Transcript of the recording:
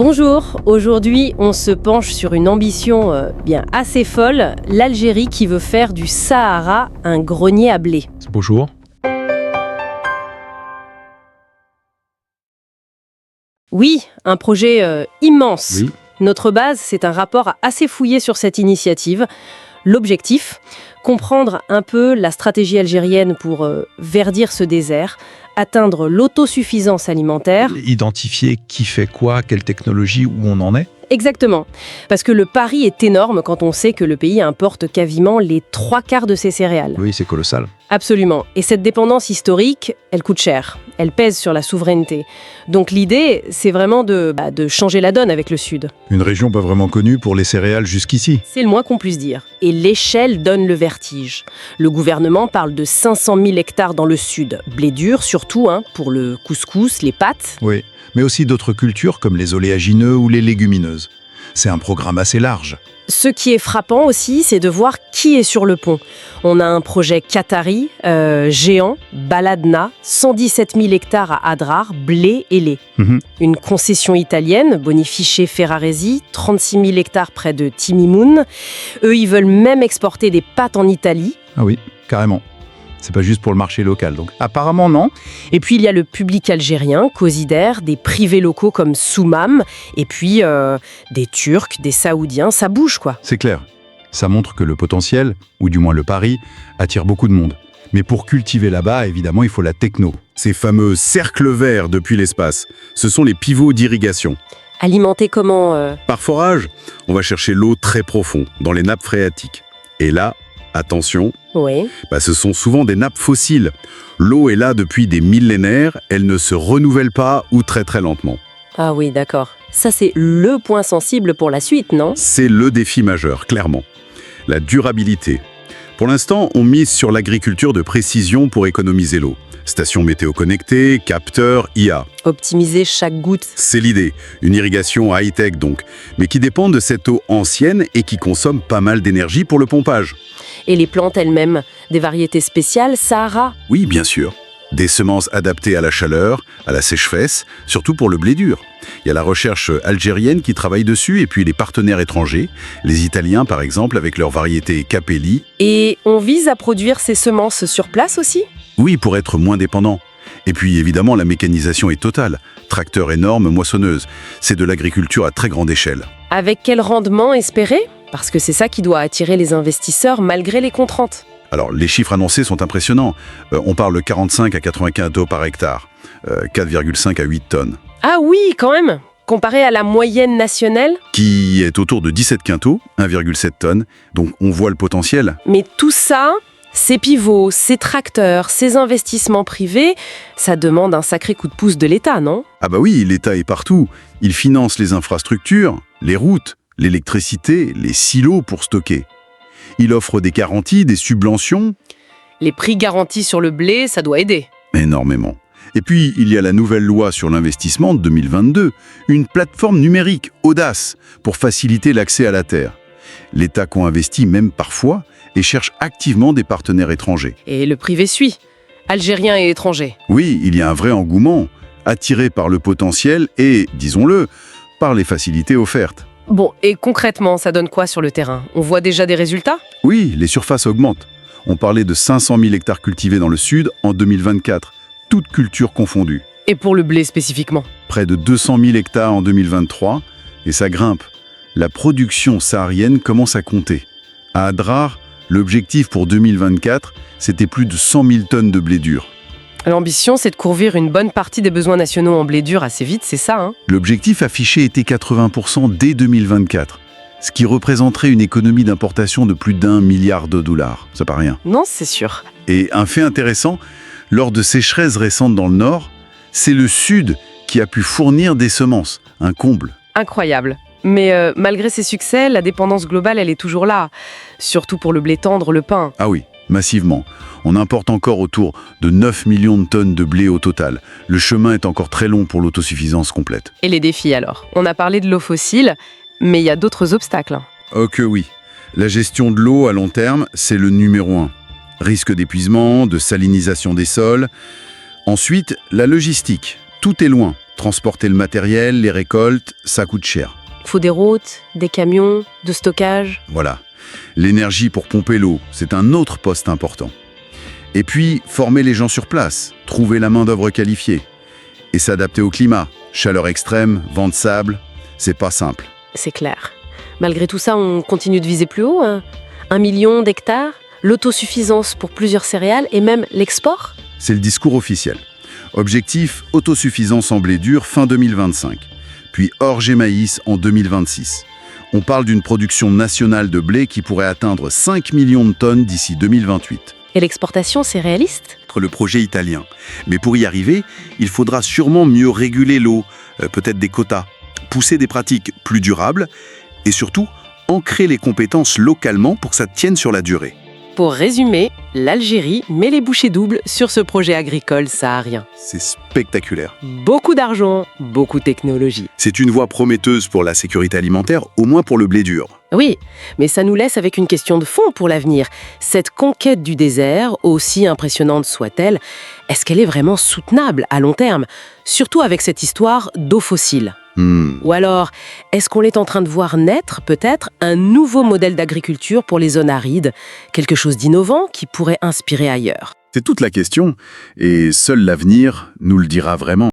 Bonjour, aujourd'hui on se penche sur une ambition bien assez folle, l'Algérie qui veut faire du Sahara un grenier à blé. Bonjour. Oui, un projet immense. Oui. Notre base, c'est un rapport assez fouillé sur cette initiative. L'objectif, comprendre un peu la stratégie algérienne pour verdir ce désert, atteindre l'autosuffisance alimentaire. Identifier qui fait quoi, quelle technologie, où on en est. Exactement, parce que le pari est énorme quand on sait que le pays importe quasiment les 3/4 de ses céréales. Oui, c'est colossal. Absolument, et cette dépendance historique, elle coûte cher, elle pèse sur la souveraineté. Donc l'idée, c'est vraiment de changer la donne avec le Sud. Une région pas vraiment connue pour les céréales jusqu'ici. C'est le moins qu'on puisse dire. Et l'échelle donne le vertige. Le gouvernement parle de 500 000 hectares dans le Sud. Blé dur surtout, pour le couscous, les pâtes. Oui, mais aussi d'autres cultures comme les oléagineux ou les légumineuses. C'est un programme assez large. Ce qui est frappant aussi, c'est de voir qui est sur le pont. On a un projet qatari, géant, Baladna, 117 000 hectares à Adrar, blé et lait. Une concession italienne, Bonifice Ferraresi, 36 000 hectares près de Timimoun. Eux, ils veulent même exporter des pâtes en Italie. Ah oui, carrément. C'est pas juste pour le marché local, donc apparemment non. Et puis il y a le public algérien, Cosider, des privés locaux comme Soumam, et puis des Turcs, des Saoudiens, ça bouge quoi. C'est clair. Ça montre que le potentiel, ou du moins le pari, attire beaucoup de monde. Mais pour cultiver là-bas, évidemment, il faut la techno. Ces fameux cercles verts depuis l'espace, ce sont les pivots d'irrigation. Alimenté comment Par forage, on va chercher l'eau très profond, dans les nappes phréatiques. Et là, attention, Oui. ce sont souvent des nappes fossiles. L'eau est là depuis des millénaires, elle ne se renouvelle pas ou très très lentement. Ah oui, d'accord. Ça, c'est le point sensible pour la suite, non ? C'est le défi majeur, clairement. La durabilité. Pour l'instant, on mise sur l'agriculture de précision pour économiser l'eau. Stations météo connectées, capteurs, IA. Optimiser chaque goutte. C'est l'idée, une irrigation high-tech donc, mais qui dépend de cette eau ancienne et qui consomme pas mal d'énergie pour le pompage. Et les plantes elles-mêmes, des variétés spéciales, Sahara. Oui, bien sûr. Des semences adaptées à la chaleur, à la sécheresse, surtout pour le blé dur. Il y a la recherche algérienne qui travaille dessus et puis les partenaires étrangers, les Italiens par exemple avec leur variété Capelli. Et on vise à produire ces semences sur place aussi ? Oui, pour être moins dépendant. Et puis évidemment la mécanisation est totale. Tracteurs énormes, moissonneuses. C'est de l'agriculture à très grande échelle. Avec quel rendement espéré ? Parce que c'est ça qui doit attirer les investisseurs malgré les contraintes. Alors, les chiffres annoncés sont impressionnants. On parle de 45 à 95 tonnes par hectare, 4,5 à 8 tonnes. Ah oui, quand même ! Comparé à la moyenne nationale. Qui est autour de 17 quintaux, 1,7 tonnes. Donc, on voit le potentiel. Mais tout ça, ces pivots, ces tracteurs, ces investissements privés, ça demande un sacré coup de pouce de l'État, non ? Ah bah oui, l'État est partout. Il finance les infrastructures, les routes, l'électricité, les silos pour stocker. Il offre des garanties, des subventions. Les prix garantis sur le blé, ça doit aider. Énormément. Et puis, il y a la nouvelle loi sur l'investissement de 2022, une plateforme numérique, Audace, pour faciliter l'accès à la terre. L'État co-investit même parfois et cherche activement des partenaires étrangers. Et le privé suit, algérien et étranger. Oui, il y a un vrai engouement, attiré par le potentiel et, disons-le, par les facilités offertes. Bon, et concrètement, ça donne quoi sur le terrain ? On voit déjà des résultats ? Oui, les surfaces augmentent. On parlait de 500 000 hectares cultivés dans le sud en 2024, toutes cultures confondues. Et pour le blé spécifiquement ? Près de 200 000 hectares en 2023, et ça grimpe. La production saharienne commence à compter. À Adrar, l'objectif pour 2024, c'était plus de 100 000 tonnes de blé dur. L'ambition, c'est de couvrir une bonne partie des besoins nationaux en blé dur assez vite, c'est ça, L'objectif affiché était 80% dès 2024, ce qui représenterait une économie d'importation de plus d'1 milliard de dollars. C'est pas rien. Non, c'est sûr. Et un fait intéressant, lors de sécheresses récentes dans le nord, c'est le sud qui a pu fournir des semences, un comble. Incroyable. Mais malgré ces succès, la dépendance globale, elle est toujours là. Surtout pour le blé tendre, le pain. Ah oui, massivement. On importe encore autour de 9 millions de tonnes de blé au total. Le chemin est encore très long pour l'autosuffisance complète. Et les défis alors ? On a parlé de l'eau fossile, mais il y a d'autres obstacles. Oh que oui. La gestion de l'eau à long terme, c'est le numéro 1. Risque d'épuisement, de salinisation des sols. Ensuite, la logistique. Tout est loin. Transporter le matériel, les récoltes, ça coûte cher. Faut des routes, des camions, de stockage. Voilà. L'énergie pour pomper l'eau, c'est un autre poste important. Et puis, former les gens sur place, trouver la main-d'œuvre qualifiée. Et s'adapter au climat. Chaleur extrême, vent de sable, c'est pas simple. C'est clair. Malgré tout ça, on continue de viser plus haut, hein. 1 million d'hectares, l'autosuffisance pour plusieurs céréales et même l'export. C'est le discours officiel. Objectif, autosuffisance en blé dur fin 2025. Puis orge et maïs en 2026. On parle d'une production nationale de blé qui pourrait atteindre 5 millions de tonnes d'ici 2028. Et l'exportation, c'est réaliste ? Le projet italien. Mais pour y arriver, il faudra sûrement mieux réguler l'eau, peut-être des quotas, pousser des pratiques plus durables et surtout ancrer les compétences localement pour que ça tienne sur la durée. Pour résumer, l'Algérie met les bouchées doubles sur ce projet agricole saharien. C'est spectaculaire. Beaucoup d'argent, beaucoup de technologie. C'est une voie prometteuse pour la sécurité alimentaire, au moins pour le blé dur. Oui, mais ça nous laisse avec une question de fond pour l'avenir. Cette conquête du désert, aussi impressionnante soit-elle, est-ce qu'elle est vraiment soutenable à long terme ? Surtout avec cette histoire d'eau fossile. Ou alors, est-ce qu'on est en train de voir naître, peut-être, un nouveau modèle d'agriculture pour les zones arides, quelque chose d'innovant qui pourrait inspirer ailleurs ? C'est toute la question, et seul l'avenir nous le dira vraiment.